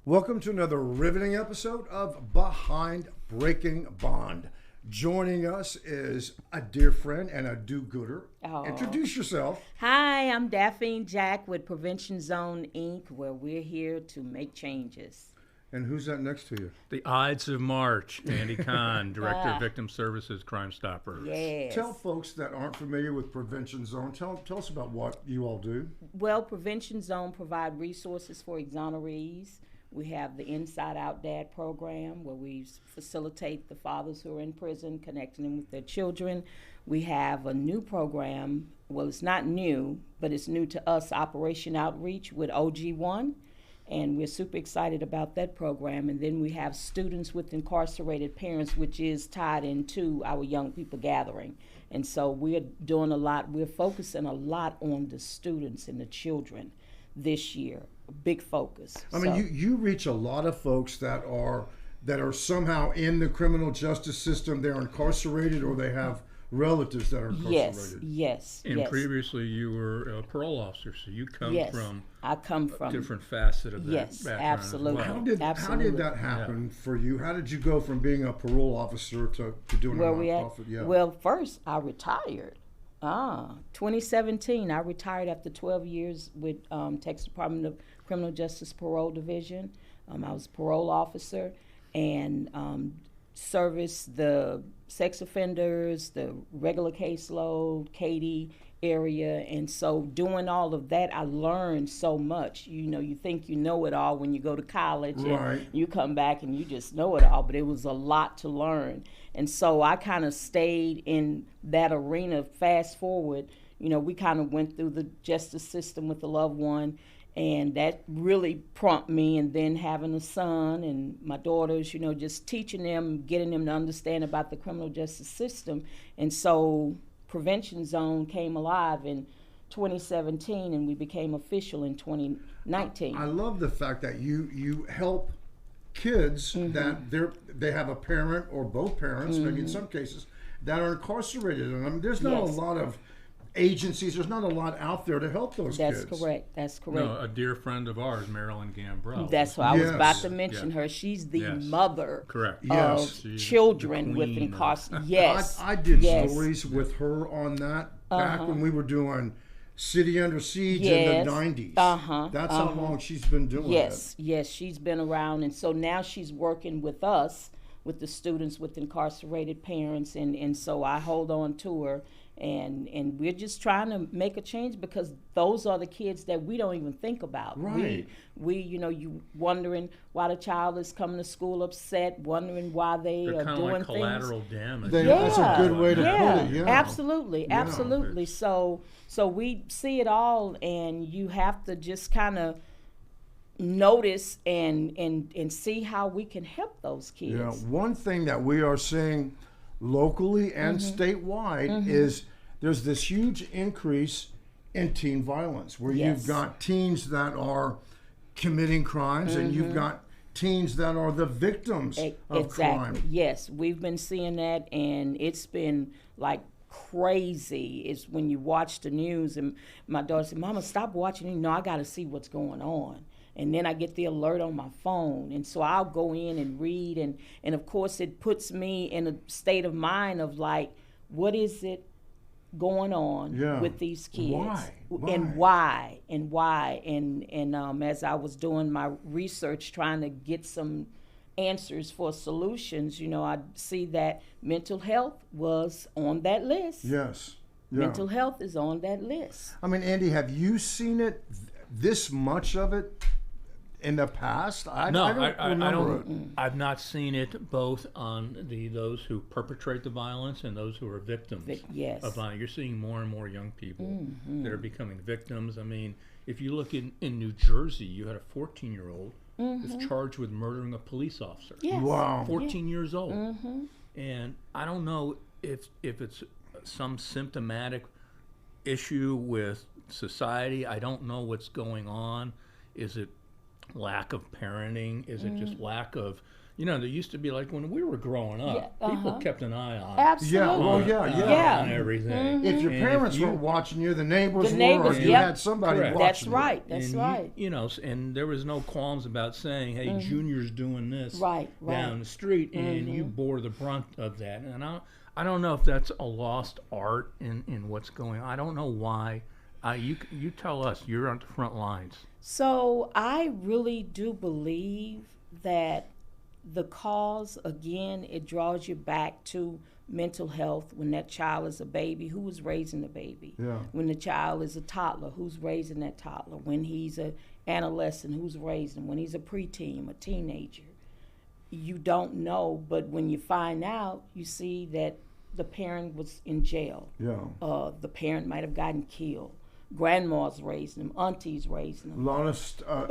Welcome to another riveting episode of Behind Breaking Bond. Joining us is a dear friend and a do-gooder. Oh. Introduce yourself. Hi, I'm Daphine Jack with Prevention Zone, Inc., where we're here to make changes. And who's that next to you? The Ides of March, Andy Kahn, Director of Victim Services, Crime Stoppers. Yes. Tell folks that aren't familiar with Prevention Zone, tell us about what you all do. Well, Prevention Zone provide resources for exonerees. We have the Inside Out Dad program where we facilitate the fathers who are in prison, connecting them with their children. We have a new program, well, it's not new, but it's new to us, Operation Outreach with OG1. And we're super excited about that program. And then we have Students with Incarcerated Parents, which is tied into our Young People Gathering. And so we're doing a lot, we're focusing a lot on the students and the children this year. Big focus. I mean, you reach a lot of folks that are somehow in the criminal justice system. They're incarcerated or they have relatives that are incarcerated. Yes. And previously you were a parole officer, so you come from I come from a different facet of that yes, background absolutely. as well. How did that happen for you? How did you go from being a parole officer to doing a nonprofit? Yeah. Well, first I retired. 2017, I retired after 12 years with Texas Department of Criminal Justice Parole Division. I was a parole officer and serviced the sex offenders, the regular caseload, Katy area. And so doing all of that, I learned so much. You know, you think you know it all when you go to college and you come back and you just know it all, but it was a lot to learn. And so I kind of stayed in that arena. Fast forward, you know, we kind of went through the justice system with a loved one, and that really prompted me. And then having a son and my daughters, you know, just teaching them, getting them to understand about the criminal justice system. And so Prevention Zone came alive in 2017, and we became official in 2019. I love the fact that you help kids that they have a parent or both parents, maybe in some cases, that are incarcerated. And I mean, there's not a lot of agencies, there's not a lot out there to help those kids. That's correct. No, a dear friend of ours, Marilyn Gambrell. That's what I was about to mention her. She's the mother of children with incarceration. Yes. I did stories with her on that back when we were doing City Under Siege in the 90s. That's how long she's been doing it. Yes, she's been around. And so now she's working with us, with the students with incarcerated parents. And so I hold on to her. And we're just trying to make a change because those are the kids that we don't even think about. Right. We you know, you wondering why the child is coming to school upset, wondering why they're kind doing of like things. Collateral damage. That's a good way to put it. Yeah. Absolutely. So we see it all, and you have to just kind of notice and see how we can help those kids. Yeah. One thing that we are seeing locally and statewide is there's this huge increase in teen violence where you've got teens that are committing crimes and you've got teens that are the victims of crime. Yes, we've been seeing that, and it's been like crazy. It's when you watch the news, and my daughter said, "Mama, stop watching. You know, I got to see what's going on." And then I get the alert on my phone. And so I'll go in and read. And of course, it puts me in a state of mind of like, what is it going on with these kids? Why? And why? And as I was doing my research, trying to get some answers for solutions, you know, I see that mental health was on that list. Yes. Yeah. Mental health is on that list. I mean, Andy, have you seen it, this much of it, in the past? I don't remember it. I've not seen it both on those who perpetrate the violence and those who are victims of violence. You're seeing more and more young people that are becoming victims. I mean, if you look in New Jersey, you had a 14-year-old who's charged with murdering a police officer. Yes. Wow. 14 years old. And I don't know if it's some symptomatic issue with society. I don't know what's going on. Is it lack of parenting? Is it just lack of, there used to be like when we were growing up, people kept an eye on. Absolutely. On everything. If your parents weren't watching you, the neighbors were, or you yep. had somebody Correct. watching That's you. right. That's And right. And there was no qualms about saying, hey, Junior's doing this Right. down the street, and you bore the brunt of that. And I don't know if that's a lost art in what's going on. I don't know why. You tell us. You're on the front lines. So I really do believe that the cause, again, it draws you back to mental health. When that child is a baby, who is raising the baby? Yeah. When the child is a toddler, who's raising that toddler? When he's an adolescent, who's raising him? When he's a preteen, a teenager? You don't know, but when you find out, you see that the parent was in jail. Yeah. The parent might have gotten killed. Grandma's raising them, aunties raising them. A lot of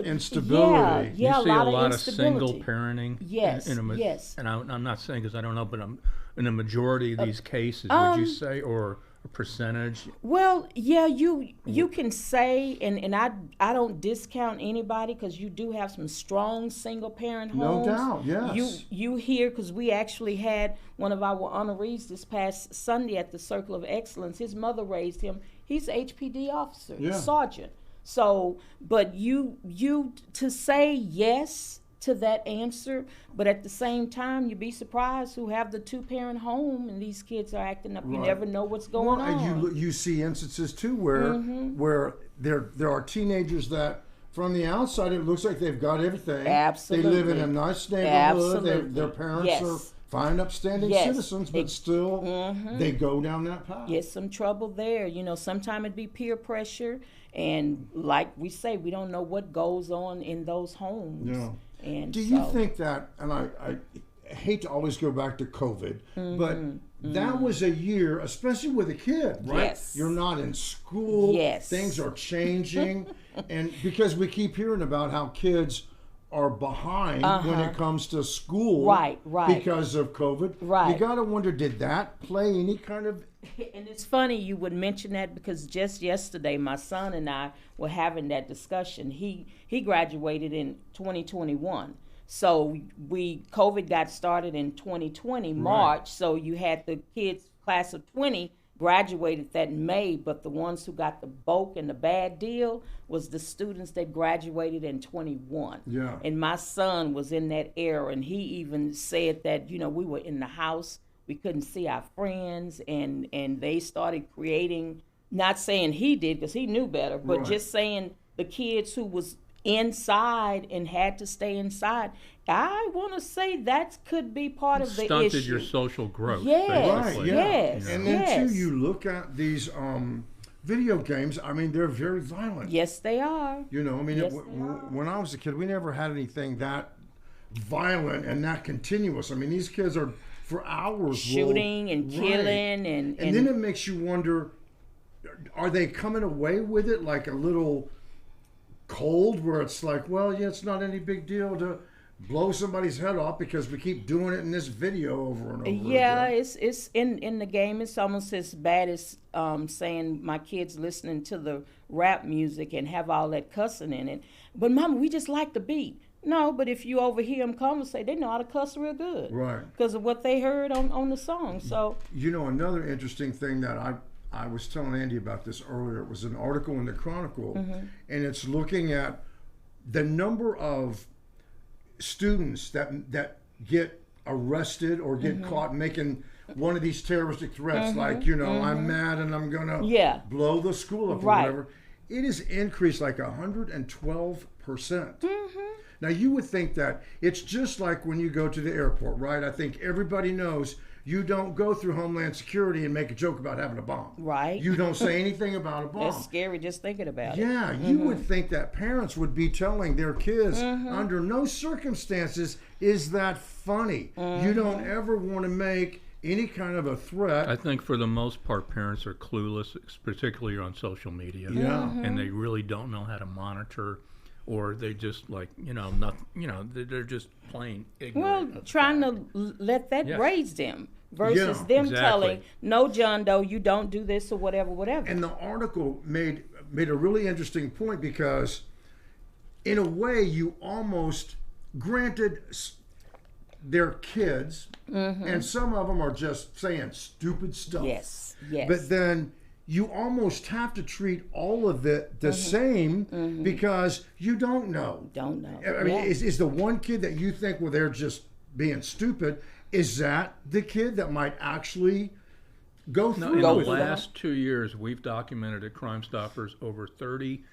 instability. Yeah, you see a lot of instability. single parenting. Yes, yes. And I'm not saying because I don't know, but in a majority of these cases, would you say, or a percentage? Well, yeah, you can say, and I don't discount anybody because you do have some strong single parent homes. No doubt, yes. You hear, because we actually had one of our honorees this past Sunday at the Circle of Excellence. His mother raised him. He's an HPD officer, sergeant. So, but you to say yes to that answer, but at the same time, you'd be surprised who have the two-parent home and these kids are acting up. You never know what's going on. And you see instances too where there are teenagers that from the outside it looks like they've got everything. Absolutely. They live in a nice neighborhood. Their parents are fine, upstanding citizens, but still they go down that path. Get some trouble there. Sometimes it'd be peer pressure, and like we say, we don't know what goes on in those homes. Yeah. And do you think that, and I hate to always go back to COVID, but that was a year, especially with a kid, right? Yes. You're not in school. Yes. Things are changing. And because we keep hearing about how kids are behind when it comes to school, right, because of COVID. Right. You got to wonder, did that play any kind of? And it's funny you would mention that because just yesterday my son and I were having that discussion. He graduated in 2021. So COVID got started in 2020, March. So you had the kids, class of 20, graduated that in May, but the ones who got the bulk and the bad deal was the students that graduated in 21. Yeah. And my son was in that era, and he even said that, we were in the house, we couldn't see our friends, and they started creating, not saying he did because he knew better, but just saying the kids who was inside and had to stay inside. I want to say that could be part of the issue. Stunted your social growth. Yes, right, yes. And then too, you look at these video games. I mean, they're very violent. Yes, they are. When I was a kid, we never had anything that violent and that continuous. I mean, these kids are for hours shooting and killing, and then it makes you wonder: are they coming away with it like a little cold, where it's like, well, yeah, it's not any big deal to blow somebody's head off because we keep doing it in this video over and over again. It's in the game. It's almost as bad as saying my kids listening to the rap music and have all that cussing in it. But Mama, we just like the beat. No, but if you overhear them conversate, they know how to cuss real good, right? Because of what they heard on the song. So another interesting thing that I was telling Andy about this earlier. It was an article in the Chronicle, and it's looking at the number of students that get arrested or get caught making one of these terroristic threats, like, I'm mad and I'm gonna blow the school up or whatever. It has increased like 112%. Now you would think that it's just like when you go to the airport, right? I think everybody knows you don't go through Homeland Security and make a joke about having a bomb. Right. You don't say anything about a bomb. That's scary just thinking about it. Yeah, you would think that parents would be telling their kids, under no circumstances is that funny. You don't ever want to make any kind of a threat. I think for the most part, parents are clueless, particularly on social media. Yeah. And they really don't know how to monitor, or they just they're just plain ignorant. Well, trying to let that raise them versus them telling, no, John Doe, you don't do this or whatever. And the article made a really interesting point because in a way, you almost, granted, they're kids, and some of them are just saying stupid stuff. Yes, yes. But then you almost have to treat all of it the same because you don't know. Don't know. I mean, is the one kid that you think, well, they're just being stupid, is that the kid that might actually go through? No, in the last 2 years, we've documented at Crime Stoppers over 30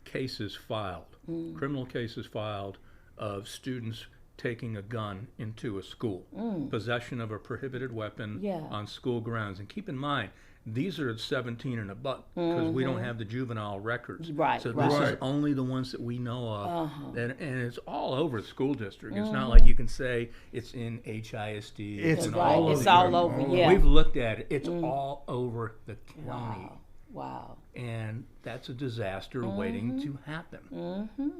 cases filed, criminal cases filed of students taking a gun into a school, possession of a prohibited weapon on school grounds. And keep in mind, these are 17 and above because we don't have the juvenile records. Right. So this is only the ones that we know of. And it's all over the school district. It's not like you can say it's in HISD. It's all over. It's all over, yeah. We've looked at it. It's all over the county. Wow. And that's a disaster waiting to happen.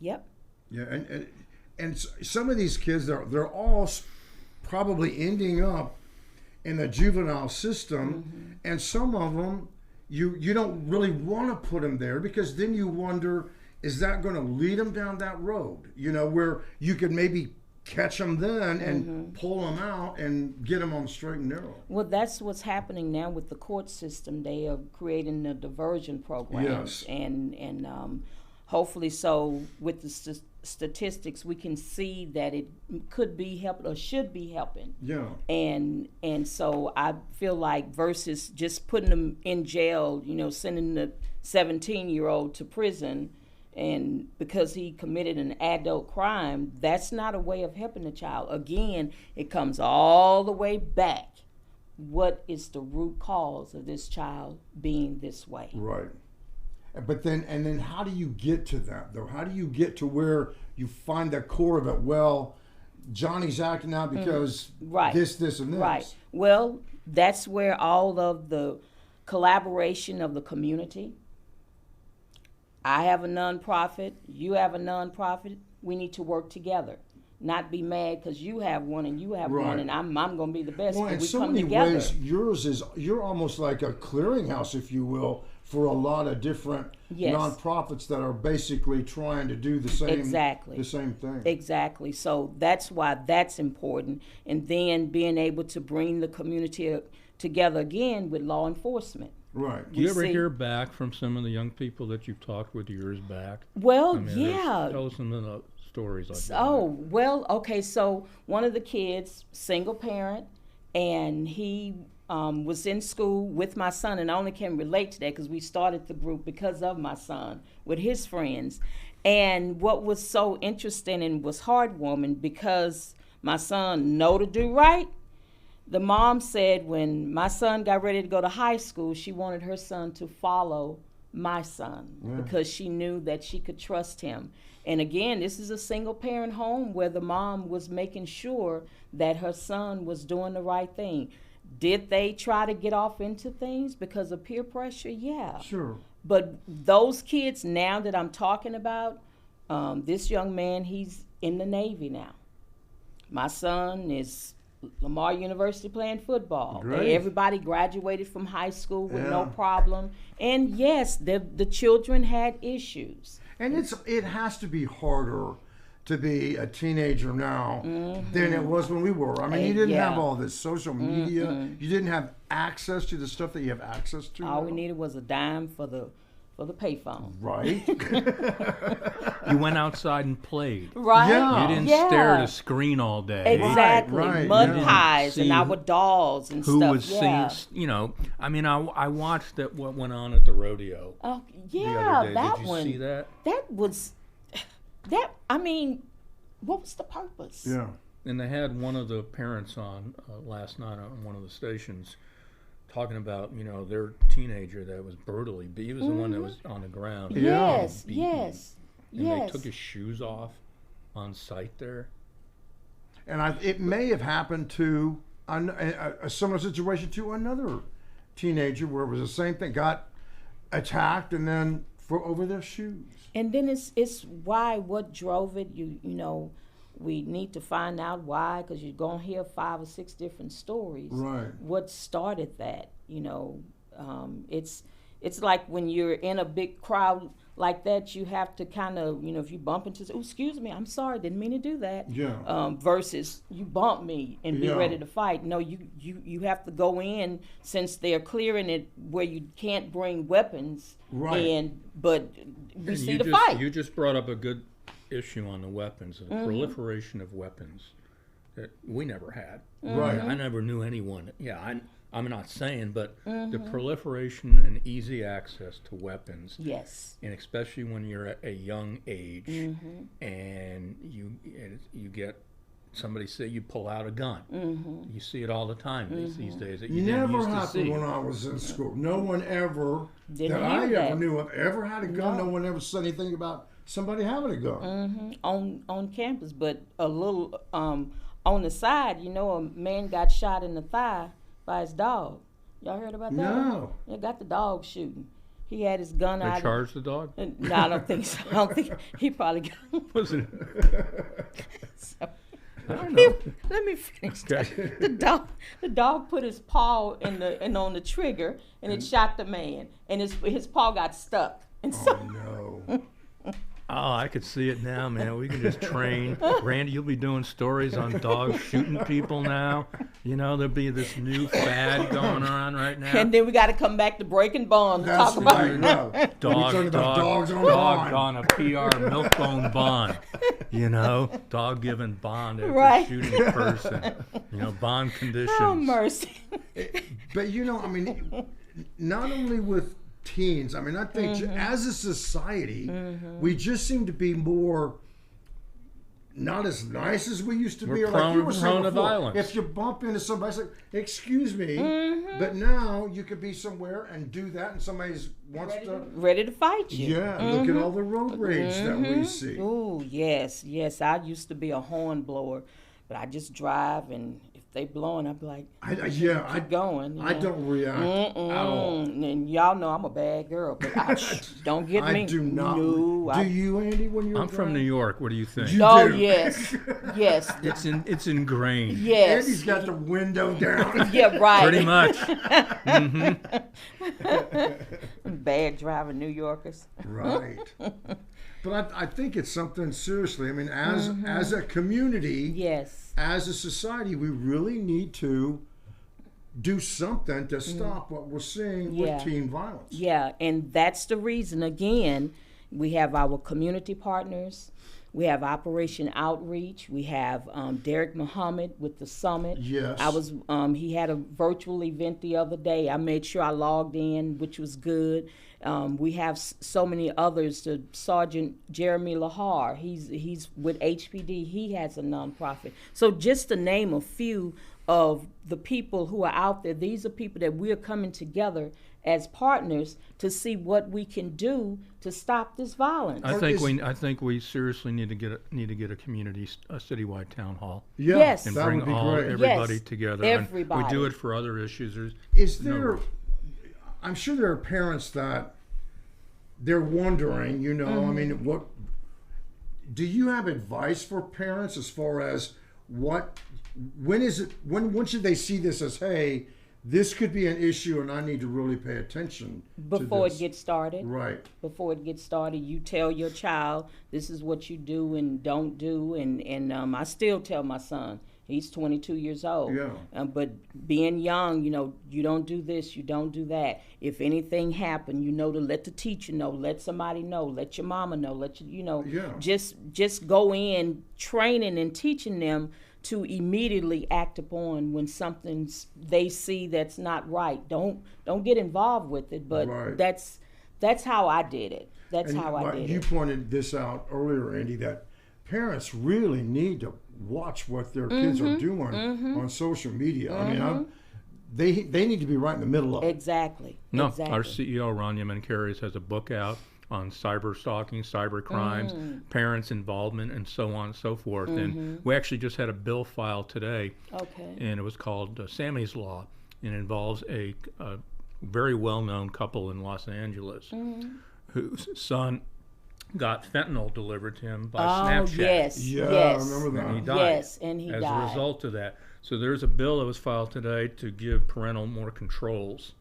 Yep. Yeah, and some of these kids, they're all probably ending up in the juvenile system, and some of them you don't really want to put them there because then you wonder, is that going to lead them down that road? You know, where you could maybe catch them then and pull them out and get them on the straight and narrow. Well, that's what's happening now with the court system. They are creating the diversion programs, and hopefully, so with the statistics, we can see that it could be helping or should be helping. Yeah. And so I feel like versus just putting them in jail, you know, sending the 17-year-old to prison, and because he committed an adult crime, that's not a way of helping the child. Again, it comes all the way back. What is the root cause of this child being this way? Right. But then how do you get to that, though? How do you get to where you find the core of it? Well, Johnny's acting out because this, and this. Right. Well, that's where all of the collaboration of the community. I have a nonprofit. You have a nonprofit. We need to work together. Not be mad because you have one and you have one, and I'm going to be the best. Well, in so many ways, you're almost like a clearinghouse, if you will, for a lot of different nonprofits that are basically trying to do the same the same thing. Exactly. So that's why that's important, and then being able to bring the community together again with law enforcement. Right. Do you ever hear back from some of the young people that you've talked with years back? Well, I mean, tell us some of the stories like that. Oh, well, okay. So one of the kids, single parent, and he was in school with my son, and I only can relate to that because we started the group because of my son with his friends. And what was so interesting and was heartwarming, because my son know to do right, the mom said when my son got ready to go to high school, she wanted her son to follow my son because she knew that she could trust him. And again, this is a single parent home where the mom was making sure that her son was doing the right thing. Did they try to get off into things because of peer pressure? Yeah. Sure. But those kids now that I'm talking about, this young man, he's in the Navy now. My son is Lamar University playing football. Great. Everybody graduated from high school with no problem. And yes, the children had issues. And it has to be harder to be a teenager now than it was when we were. I mean, you didn't have all this social media. You didn't have access to the stuff that you have access to. All we needed was a dime for the payphone. Right. You went outside and played. Right. Yeah. You didn't stare at a screen all day. Exactly. Right. Mud pies and our dolls and who stuff. Who was seeing, you know, I mean, I watched what went on at the rodeo. Oh, the yeah, other day. that Did you one. see that? I mean, what was the purpose? Yeah. And they had one of the parents on last night on one of the stations talking about, you know, their teenager that was brutally beat. He was the one that was on the ground. Yes, beaten. yes. And they took his shoes off on site there. And it may have happened to a similar situation to another teenager where it was the same thing, got attacked and then over their shoes. And then it's why, what drove it, you know, we need to find out why, because you're going to hear 5 or 6 different stories. Right. What started that, you know? It's like when you're in a big crowd like that, you have to kind of, if you bump into, oh, excuse me, I'm sorry, didn't mean to do that. Yeah. Versus you bump me and be ready to fight. No, you have to go in, since they're clearing it where you can't bring weapons. Right. But we see the fight. You just brought up a good issue on the weapons, the proliferation of weapons that we never had. Right. I never knew anyone. Yeah, I'm not saying, but the proliferation and easy access to weapons. Yes. And especially when you're at a young age, and you get somebody say you pull out a gun. You see it all the time these days. That you never didn't used happened to see. when I was in school. No one ever Didn't that hear I that. ever knew of ever had a gun. No one ever said anything about somebody having a gun. On campus, but a little on the side, a man got shot in the thigh by his dog. Y'all heard about that? No. They got the dog shooting. He had his gun out. They charged the dog? No, I don't think so. I don't think he probably got. Was it? So, I don't know. let me finish. Okay. The dog put his paw on the trigger, and it shot the man, and his paw got stuck. And so, No. Oh, I could see it now, man. We can just train. Randy, you'll be doing stories on dogs shooting people now. There'll be this new fad going on right now. And then we got to come back to Breaking Bond to talk about right. No. Dog dogs on dog bond. on a PR milk-bone bond. Dog giving bond after Right. shooting a person. Bond conditions. Oh, mercy. But not only with teens, I think as a society, we just seem to be more not as nice as we used to be. Or like you were saying before, violence. if you bump into somebody, it's like, excuse me, but now you could be somewhere and do that, and somebody's ready to fight you. Yeah, look at all the road rage that we see. Oh, yes. I used to be a horn blower, but I just drive, and if they blowing, I'd be like, keep going. I don't react at all. And y'all know I'm a bad girl, but don't get me. I do not. No, do you, Andy? When you're I'm from New York. What do you think? Oh, do. yes. It's ingrained. Yes. Andy's got the window down. Yeah, right. Pretty much. Bad driving New Yorkers. Right. But I think it's something seriously. As a community, yes, as a society, we really need to do something to stop what we're seeing with teen violence. Yeah, and that's the reason, again, we have our community partners. We have Operation Outreach. We have Derek Muhammad with the summit. Yes. He had a virtual event the other day. I made sure I logged in, which was good. We have so many others. Sergeant Jeremy Lahar, he's with HPD. He has a nonprofit. So just to name a few of the people who are out there, these are people that we're coming together as partners to see what we can do to stop this violence. I think we seriously need to get a citywide town hall. Yeah, yes, and that bring would be great. Everybody yes, together. Everybody. And we do it for other issues. I'm sure there are parents that they're wondering, what do you have advice for parents as far as when should they see this as, hey, this could be an issue and I need to really pay attention before to this. It gets started. Right. Before it gets started, you tell your child this is what you do and don't do, and I still tell my son. He's 22 years old. Yeah. But being young, you don't do this, you don't do that. If anything happened, to let the teacher know, let somebody know, let your mama know, just go in training and teaching them to immediately act upon when something they see that's not right. Don't get involved with it, but right. that's how I did it. You pointed this out earlier, Andy, that parents really need to watch what their kids are doing on social media. They need to be right in the middle of it. Exactly. Our CEO, Rania Menkaris, has a book out on cyber stalking, cyber crimes, parents' involvement, and so on and so forth. And we actually just had a bill filed today. Okay. And it was called Sammy's Law, and it involves a very well-known couple in Los Angeles whose son got fentanyl delivered to him by Snapchat. Yes. Yeah, yes. I remember that. And he died. Yes, and he as died. a result of that. So there's a bill that was filed today to give parental more controls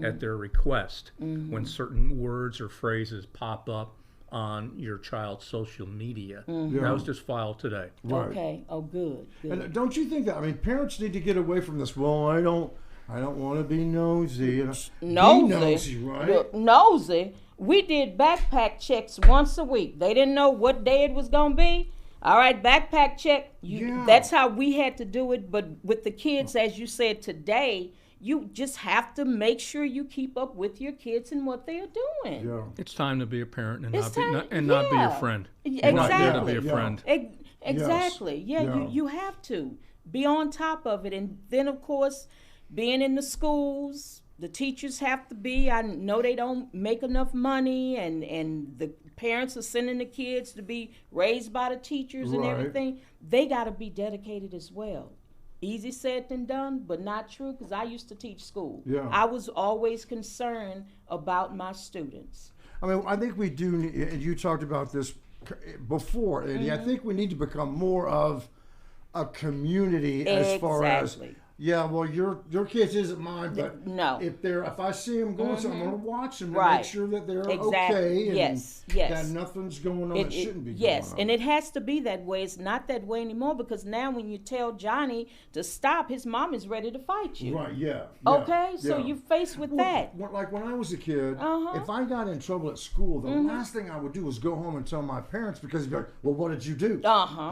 at their request when certain words or phrases pop up on your child's social media. Mm-hmm. That was just filed today. Right. Okay. Oh, good. And don't you think that? I mean, parents need to get away from this. Well, I don't want to be nosy. Be nosy, right? Look, nosy. We did backpack checks once a week. They didn't know what day it was gonna be. All right, backpack check. That's how we had to do it. But with the kids, as you said today, you just have to make sure you keep up with your kids and what they are doing. Yeah. It's time to be a parent and It's not be your friend. Exactly. Not there to be a friend. Exactly. Yes. Yeah, you have to be on top of it. And then, of course, being in the schools, the teachers have to be. I know they don't make enough money, and the parents are sending the kids to be raised by the teachers and everything. They got to be dedicated as well. Easy said than done, but not true, because I used to teach school. Yeah. I was always concerned about my students. I mean, I think we do, and you talked about this before, and I think we need to become more of a community as far as, well, your kids isn't mine, but no. If I see them going, so I'm going to watch them and make sure that they're okay, and that nothing's going on that shouldn't be going on. And it has to be that way. It's not that way anymore, because now when you tell Johnny to stop, his mom is ready to fight you. Right? Yeah. Okay, so you're faced with that. Like when I was a kid, if I got in trouble at school, the last thing I would do was go home and tell my parents, because they'd be like, well, what did you do?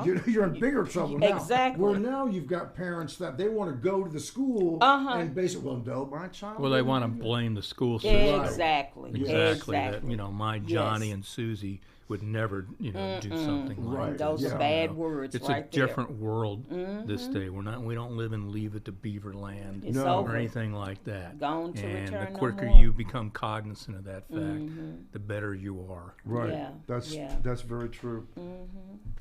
You're in bigger trouble now. Exactly. Where now you've got parents that they want to go to the school and basically, well, no, my child. Well, they want to blame the school system. Exactly. That my Johnny and Susie would never, do something like that. Those are bad words. It's a different world this day. We don't live in Leave It to Beaverland or anything like that. Gone to and return the quicker no more. you become cognizant of that fact, the better you are. Right. Yeah. That's very true.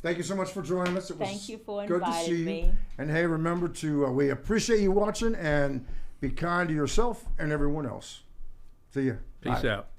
Thank you so much for joining us. It was Thank you for good to see inviting you. me. And hey, remember to we appreciate you watching, and be kind to yourself and everyone else. See ya. Peace Bye. out.